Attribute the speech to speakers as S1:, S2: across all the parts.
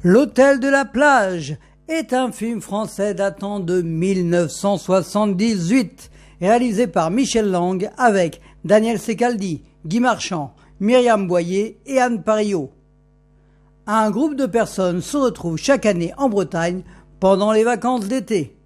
S1: L'Hôtel de la plage est un film français datant de 1978, réalisé par Michel Lang avec Daniel Secaldi, Guy Marchand, Myriam Boyer et Anne Parillaud. Un groupe de personnes se retrouve chaque année en Bretagne pendant les vacances d'été.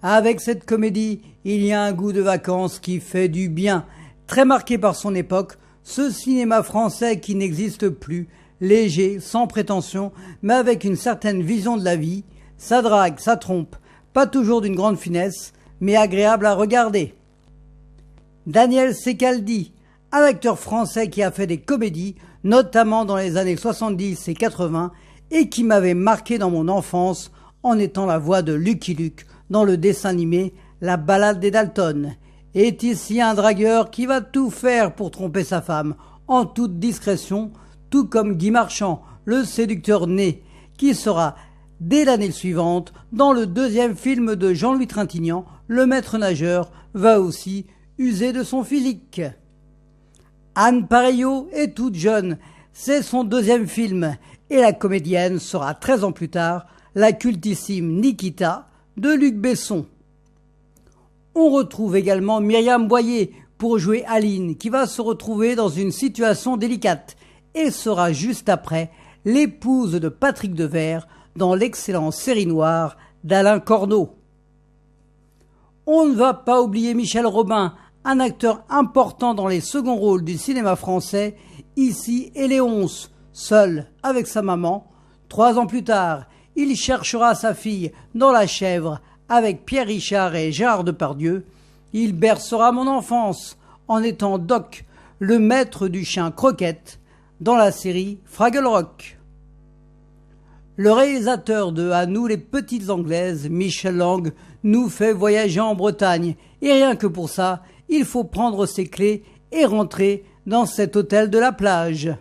S1: Avec cette comédie, il y a un goût de vacances qui fait du bien, très marqué par son époque, ce cinéma français qui n'existe plus, léger, sans prétention, mais avec une certaine vision de la vie, ça drague, ça trompe, pas toujours d'une grande finesse, mais agréable à regarder. Daniel Secaldi, un acteur français qui a fait des comédies, notamment dans les années 70 et 80, et qui m'avait marqué dans mon enfance en étant la voix de Lucky Luke dans le dessin animé La Ballade des Dalton, est ici un dragueur qui va tout faire pour tromper sa femme, en toute discrétion, tout comme Guy Marchand, le séducteur né, qui sera, dès l'année suivante, dans le deuxième film de Jean-Louis Trintignant, Le Maître Nageur, va aussi user de son physique. Anne Parillaud est toute jeune, c'est son deuxième film, et la comédienne sera 13 ans plus tard la cultissime Nikita de Luc Besson. On retrouve également Myriam Boyer pour jouer Aline, qui va se retrouver dans une situation délicate et sera juste après l'épouse de Patrick Devers dans l'excellente série noire d'Alain Corneau. On ne va pas oublier Michel Robin, un acteur important dans les seconds rôles du cinéma français, ici et Léonce, seul avec sa maman. 3 ans plus tard, il cherchera sa fille dans La Chèvre avec Pierre Richard et Gérard Depardieu. Il bercera mon enfance en étant Doc, le maître du chien Croquette, dans la série Fraggle Rock. Le réalisateur de À nous les petites Anglaises, Michel Lang, nous fait voyager en Bretagne, et rien que pour ça, il faut prendre ses clés et rentrer dans cet hôtel de la plage.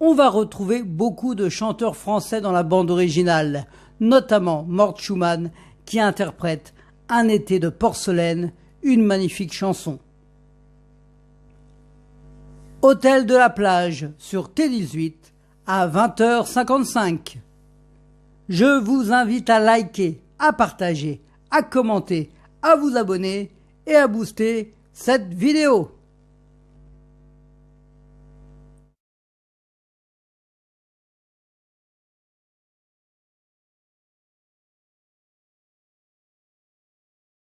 S1: On va retrouver beaucoup de chanteurs français dans la bande originale, notamment Mort Schumann, qui interprète Un été de porcelaine, une magnifique chanson. Hôtel de la plage sur T18 à 20h55. Je vous invite à liker, à partager, à commenter, à vous abonner et à booster cette vidéo.